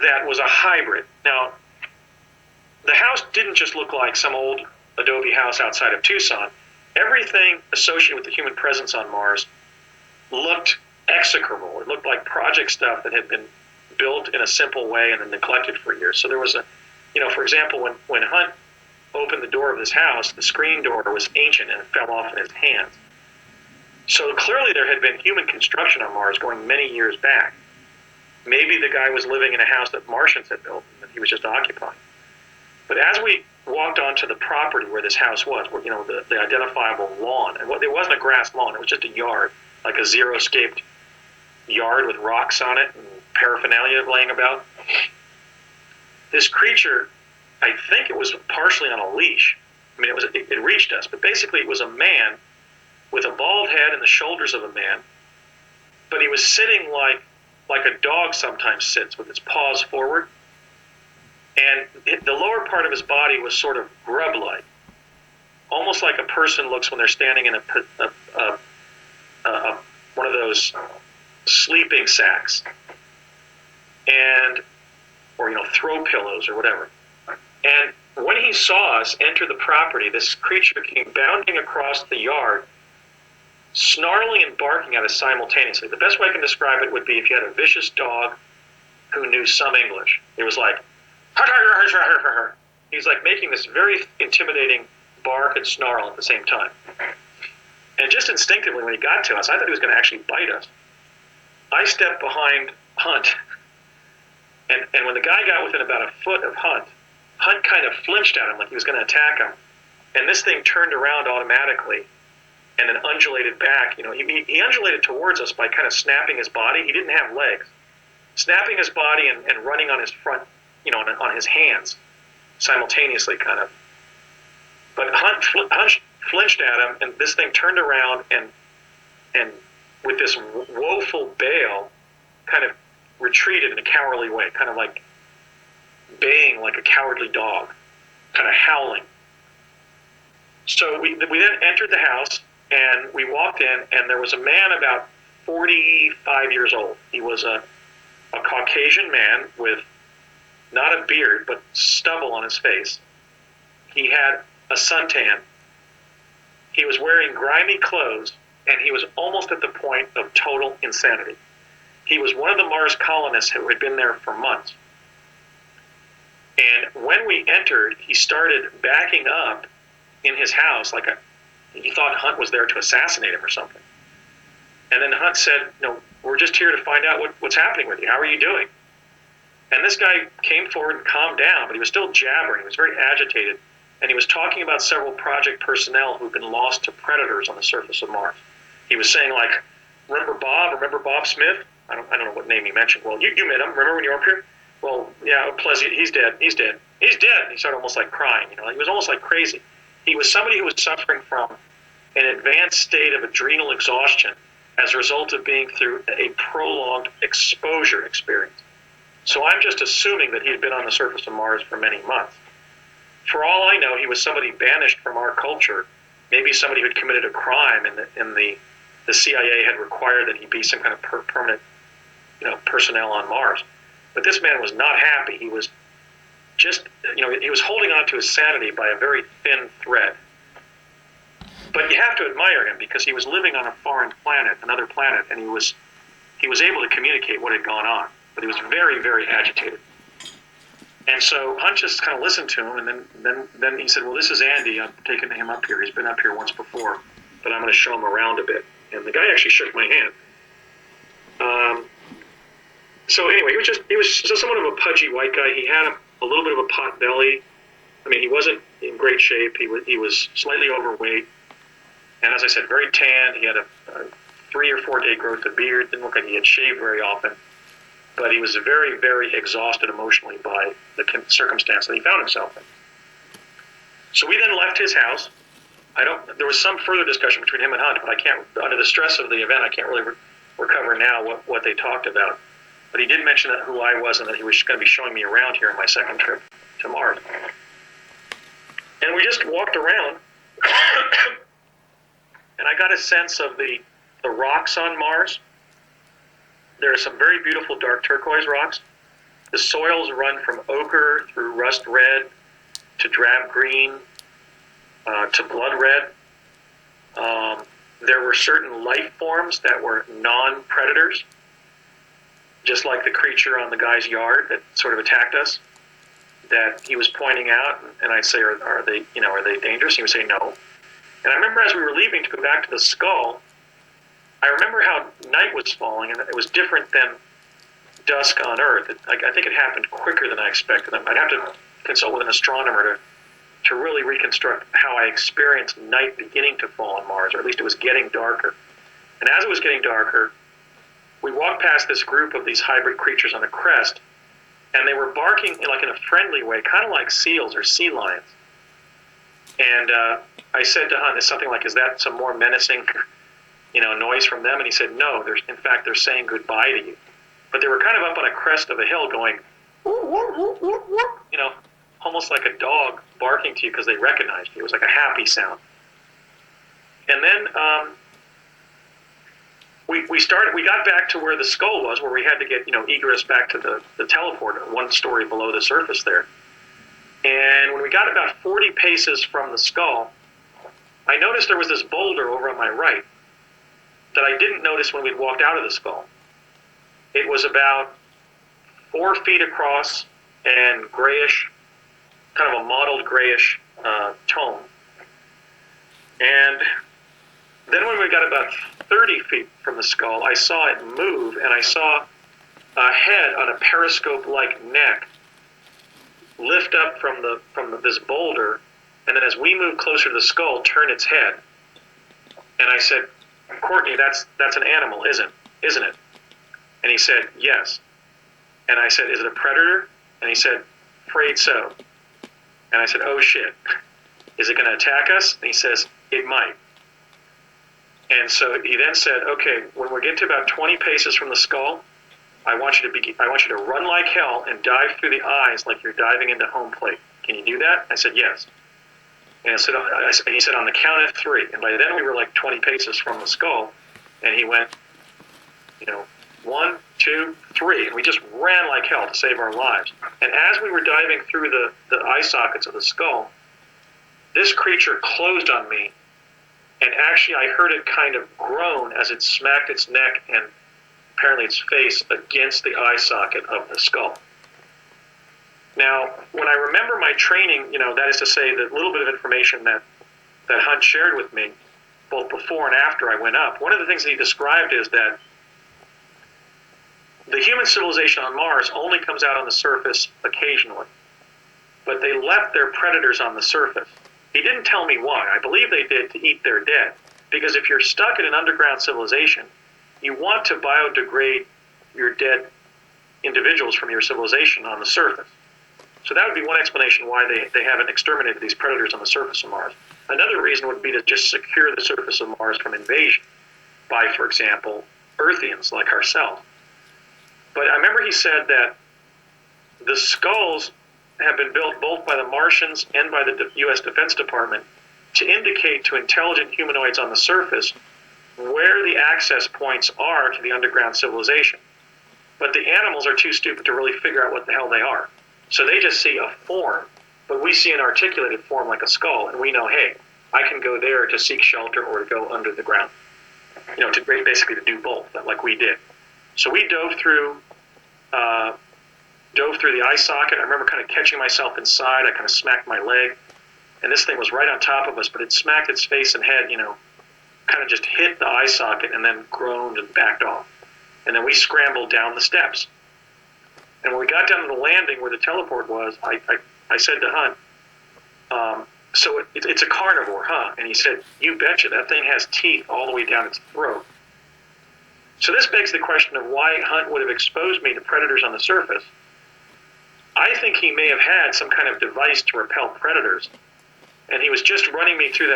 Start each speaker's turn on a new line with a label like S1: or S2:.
S1: that was a hybrid. Now, the house didn't just look like some old adobe house outside of Tucson. Everything associated with the human presence on Mars looked execrable. It looked like project stuff that had been built in a simple way and then neglected for years. So there was for example, when Hunt opened the door of this house, the screen door was ancient and it fell off in his hands. So clearly there had been human construction on Mars going many years back. Maybe the guy was living in a house that Martians had built and that he was just occupying. But as we walked onto the property where this house was, where, the identifiable lawn, and it wasn't a grass lawn, it was just a yard, like a zero-scaped yard with rocks on it and paraphernalia laying about. This creature, I think it was partially on a leash. I mean, it reached us, but basically it was a man with a bald head and the shoulders of a man, but he was sitting like a dog sometimes sits, with its paws forward, and the lower part of his body was sort of grub-like, almost like a person looks when they're standing in one of those sleeping sacks, or throw pillows or whatever. And when he saw us enter the property, this creature came bounding across the yard, snarling and barking at us simultaneously. The best way I can describe it would be if you had a vicious dog who knew some English. It was like, he's like making this very intimidating bark and snarl at the same time. And just instinctively, when he got to us, I thought he was going to actually bite us. I stepped behind Hunt, and when the guy got within about a foot of Hunt kind of flinched at him like he was going to attack him. And this thing turned around automatically and then undulated back. He undulated towards us by kind of snapping his body. He didn't have legs. Snapping his body and running on his front, on his hands simultaneously, kind of. But Hunt flinched at him, and this thing turned around and with this woeful bail, kind of retreated in a cowardly way, kind of like baying like a cowardly dog, kind of howling. So we then entered the house, and we walked in, and there was a man about 45 years old. He was a Caucasian man with not a beard, but stubble on his face. He had a suntan. He was wearing grimy clothes, and he was almost at the point of total insanity. He was one of the Mars colonists who had been there for months. And when we entered, he started backing up in his house he thought Hunt was there to assassinate him or something. And then Hunt said, we're just here to find out what's happening with you. How are you doing? And this guy came forward and calmed down, but he was still jabbering. He was very agitated. And he was talking about several project personnel who'd been lost to predators on the surface of Mars. He was saying, remember Bob Smith? I don't know what name he mentioned. Well, you met him. Remember when you were up here? Well, yeah, Plessy, he's dead. He's dead. And he started almost like crying. He was almost like crazy. He was somebody who was suffering from an advanced state of adrenal exhaustion as a result of being through a prolonged exposure experience. So I'm just assuming that he had been on the surface of Mars for many months. For all I know, he was somebody banished from our culture, maybe somebody who had committed a crime, and the CIA had required that he be some kind of permanent, personnel on Mars. But this man was not happy. He was just, he was holding on to his sanity by a very thin thread. But you have to admire him because he was living on a foreign planet, another planet, and he was able to communicate what had gone on. But he was very, very agitated. And so Hunt just kind of listened to him, and then he said, well, this is Andy. I'm taking him up here. He's been up here once before, but I'm going to show him around a bit. And the guy actually shook my hand. So anyway, he was somewhat of a pudgy white guy. He had a little bit of a pot belly. I mean, he wasn't in great shape. He was slightly overweight. And as I said, very tanned. He had a 3 or 4 day growth of beard. Didn't look like he had shaved very often. But he was very, very exhausted emotionally by the circumstance that he found himself in. So we then left his house. There was some further discussion between him and Hunt, but I can't, under the stress of the event, I can't really recover now what they talked about. But he did mention who I was and that he was going to be showing me around here on my second trip to Mars. And we just walked around, and I got a sense of the rocks on Mars. There are some very beautiful dark turquoise rocks. The soils run from ochre through rust red to drab green to blood red. There were certain life forms that were non-predators, just like the creature on the guy's yard that sort of attacked us, that he was pointing out, and I'd say, are they dangerous? He would say no. And I remember as we were leaving to go back to the skull, I remember how night was falling, and it was different than dusk on Earth. I think it happened quicker than I expected. I'd have to consult with an astronomer to really reconstruct how I experienced night beginning to fall on Mars, or at least it was getting darker. And as it was getting darker, we walked past this group of these hybrid creatures on the crest, and they were barking in a friendly way, kind of like seals or sea lions. And I said to Hunt, something like, "Is that some more menacing, noise from them?" And he said, "No, in fact, they're saying goodbye to you." But they were kind of up on a crest of a hill going, almost like a dog barking to you because they recognized you. It was like a happy sound. And then we got back to where the skull was, where we had to get, egress back to the teleporter, one story below the surface there. And when we got about 40 paces from the skull, I noticed there was this boulder over on my right that I didn't notice when we'd walked out of the skull. It was about 4 feet across and grayish, kind of a mottled grayish tone. And then when we got about 30 feet from the skull, I saw it move, and I saw a head on a periscope-like neck lift up from this boulder, and then as we moved closer to the skull, turn its head. And I said, "Courtney, that's an animal, isn't it?" And he said, "Yes." And I said, "Is it a predator?" And he said, "Afraid so." And I said, "Oh shit, is it going to attack us?" And he says, "It might." And so he then said, "Okay, when we get to about 20 paces from the skull, I want you to run like hell and dive through the eyes like you're diving into home plate. Can you do that?" I said, "Yes." And he said, "On the count of 3. And by then we were like 20 paces from the skull, and he went, 1, 2, 3, and we just ran like hell to save our lives. And as we were diving through the eye sockets of the skull, this creature closed on me, and actually I heard it kind of groan as it smacked its neck and apparently its face against the eye socket of the skull. Now, when I remember my training, that is to say, the little bit of information that Hunt shared with me, both before and after I went up, one of the things that he described is that the human civilization on Mars only comes out on the surface occasionally, but they left their predators on the surface. He didn't tell me why. I believe they did to eat their dead, because if you're stuck in an underground civilization, you want to biodegrade your dead individuals from your civilization on the surface. So that would be one explanation why they haven't exterminated these predators on the surface of Mars. Another reason would be to just secure the surface of Mars from invasion by, for example, Earthians like ourselves. But I remember he said that the skulls have been built both by the Martians and by the U.S. Defense Department to indicate to intelligent humanoids on the surface where the access points are to the underground civilization. But the animals are too stupid to really figure out what the hell they are. So they just see a form, but we see an articulated form like a skull, and we know, hey, I can go there to seek shelter or to go under the ground, basically to do both, like we did. So we dove through the eye socket. I remember kind of catching myself inside. I kind of smacked my leg, and this thing was right on top of us, but it smacked its face and head, kind of just hit the eye socket and then groaned and backed off. And then we scrambled down the steps. And when we got down to the landing where the teleport was, I said to Hunt, so it's a carnivore, huh? And he said, "You betcha, that thing has teeth all the way down its throat." So this begs the question of why Hunt would have exposed me to predators on the surface. I think he may have had some kind of device to repel predators, and he was just running me through that